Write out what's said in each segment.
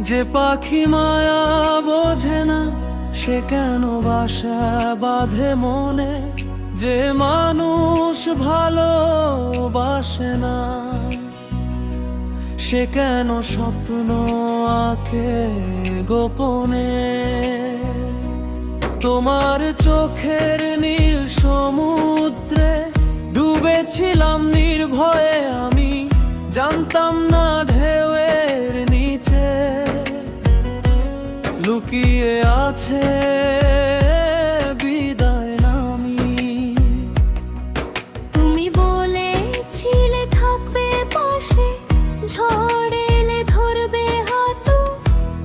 যে পাখি মায়া বোঝে না সে কেন বাসা বাঁধে মনে, যে মানুষ ভালোবাসে না সে কেন স্বপ্ন আঁকে গোপনে। তোমার চোখের নীল সমুদ্রে ডুবেছিলাম নির্ভয়ে আমি, জানতাম না ঢেউয়ের নিচে লুকিয়ে আছে বিদায় নামি। তুমি বলেছিলে থাকবে পাশে, ঝড় এলে ধরবে হাত,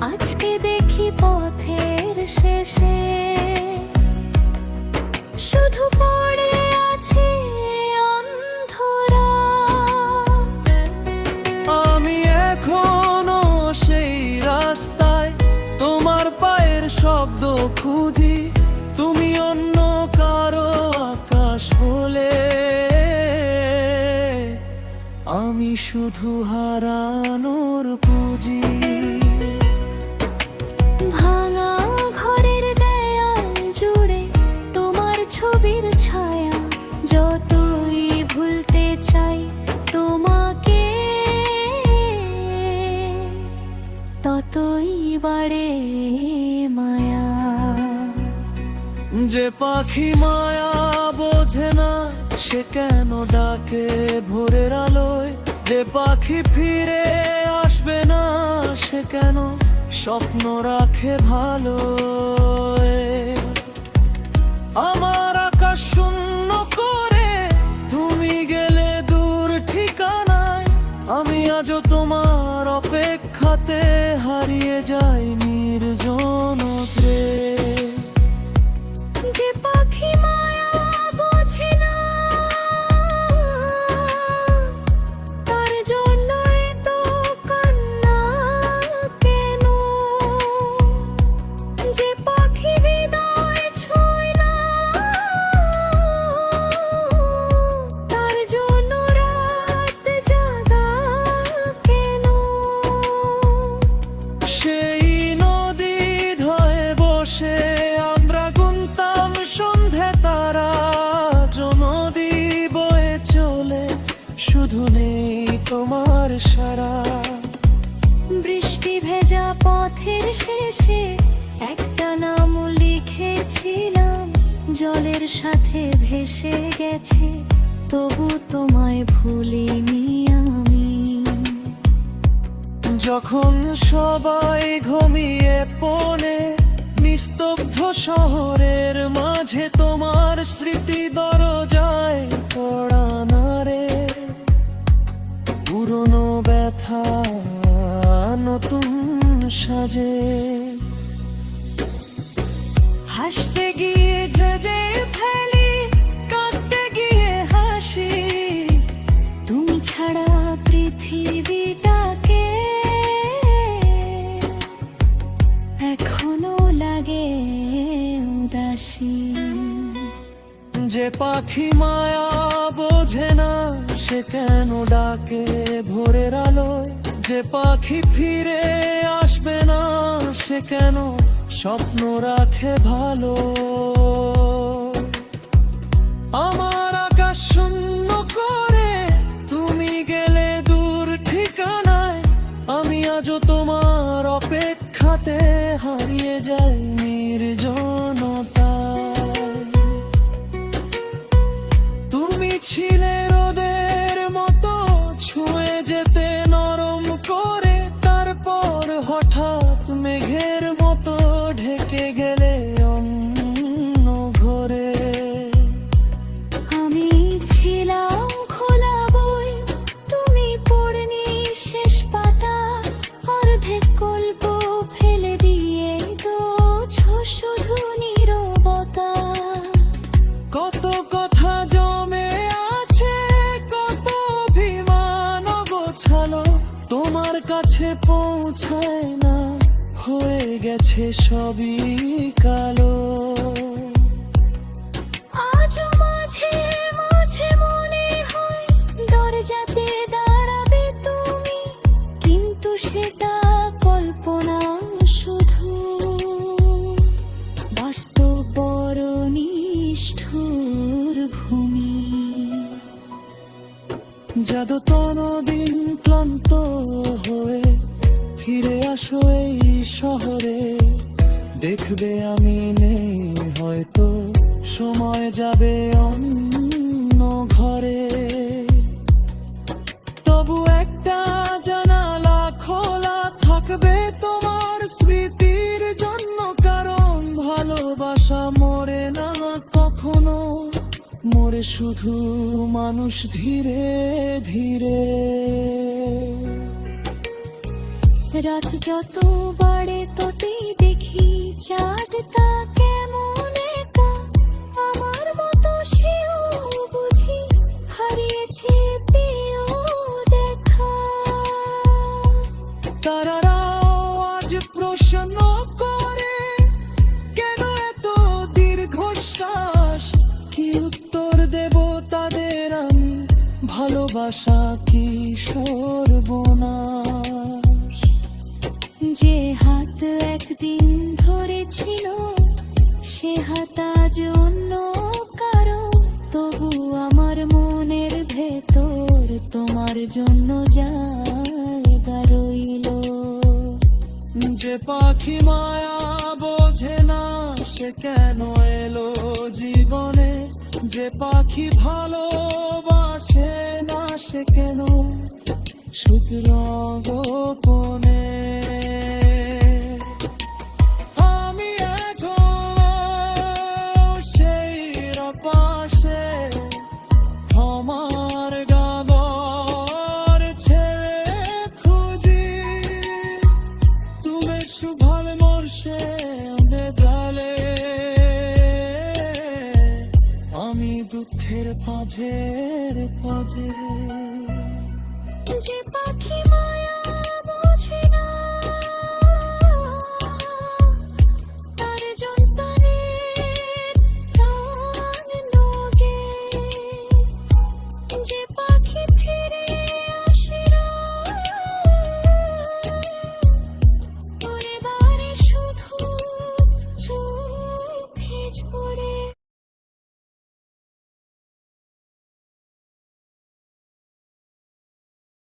আজকে দেখি পথের শেষে শুধু পড়ে আছে অন্ধরা। আমি এখনো সেই রাস্তায় তোমার পায়ের শব্দ খুঁজি, তুমি অন্য কারো আকাশ হলে আমি শুধু হারানোর পুঁজি। ভাঙা ঘরের দেয়াল জুড়ে তোমার ছবির ছায়া, যতই ভুলতে চাই তোমাকে ততই বাড়ে মায়া। যে পাখি মায়া বোঝে না সে কেন ডাকে ভোরের আলোয়, যে পাখি ফিরে আসবে না সে কেন স্বপ্ন রাখে ভালো। আমার আকাশ শূন্য করে তুমি গেলে দূর ঠিকানায়, আমি আজও তোমার অপেক্ষাতে হারিয়ে যাই নির্জনতে। যে পাখি মায়া বোঝে না তার জন্যই তো কান্না কেন, যে পাখি হৃদয় ছুঁয় না তার জন্য রাত জাগা কেন। সেই নদী ধয়ে বসে আমরা গুনতাম সন্ধে তারা, নদী বয়ে চলে শুধু নেই তোমার সারা। বৃষ্টি ভেজা পথের শেষে একটা নাম লিখেছিলাম, জলের সাথে ভেসে গেছে তবু তোমায় ভুলিনি আমি। যখন সবাই ঘুমিয়ে পড়ে নিস্তব্ধ শহরের মাঝে তোমার স্মৃতি দরজায় পড়া নাড়ে, পুরনো ব্যথা নতুন সাজে। হাসতে গিয়ে যে ফেলি, কাঁদতে গিয়ে হাসি, তুমি ছাড়া পৃথিবীটাকে এখনো লাগে উদাসী। যে পাখি মায়া বোঝে না সে কেন ডাকে ভোরের আলোয়, যে পাখি ফিরে আসবে না সে কেন স্বপ্ন রাখে ভালো। আমার আকাশ শূন্য করে তুমি গেলে দূর ঠিকানায়, আমি আজও তোমার অপেক্ষাতে হারিয়ে যাই নির্জনতায়। তুমি ছিলে রোদের মতো ছুঁয়ে যেতে নরম করে, তারপর হঠাৎ মেঘের মতো ঢেকে গেলে অন্য ঘরে। আমি ছিলাম খোলা বই, তুমি পড়নি শেষ পাতা, অর্ধেক গল্প ফেলে দিয়ে তো শুধু নীরবতা। কত কথা জমে আছে, কত অভিমান গোছালো, তোমার কাছে পৌঁছায় না, হয়ে গেছে সবই কালো। আজ মাঝে মাঝে মনে হয় দরজাতে দাঁড়াবে তুমি, কিন্তু সেটা কল্পনা বাস্তব বড় নিষ্ঠুর ভূমি। যতন দিন ক্লান্ত হয়ে ফিরে আসো এই শহরে, দেখবে আমি নেই হয়তো, সময় যাবে অন্য ঘরে। তবু একটা জানালা খোলা থাকবে তোমার স্মৃতির জন্য, কারণ ভালোবাসা মরে না কখনো, মরে শুধু মানুষ ধীরে ধীরে। রাত যত বাড়ে ততই দেখি চাঁদটা কেমন একা, আমার মতো সেও বুঝি হারিয়েছে প্রিয় দেখা। তারারাও আজ প্রশ্ন করে কেন এত দীর্ঘশ্বাস, কি উত্তর দেব তাদের আমি, ভালোবাসা কি সর্বনাশ। যে হাত একদিন ধরেছিল সে হাত আজ অন্য কারো, তবু আমার মনের ভেতর তোমার জন্য জায়গা রইল। যে পাখি মায়া বোঝে না সে কেন এলো জীবনে, যে পাখি ভালোবাসে না সে কেন শুধু গোপনে। আমি এখনো সেই পাশে আমার গাদর ছেড়ে খুঁজি, তুমি সুভাল মরশে দেদালে, আমি দুঃখের পাঁজের পাঁজে। যে পাখি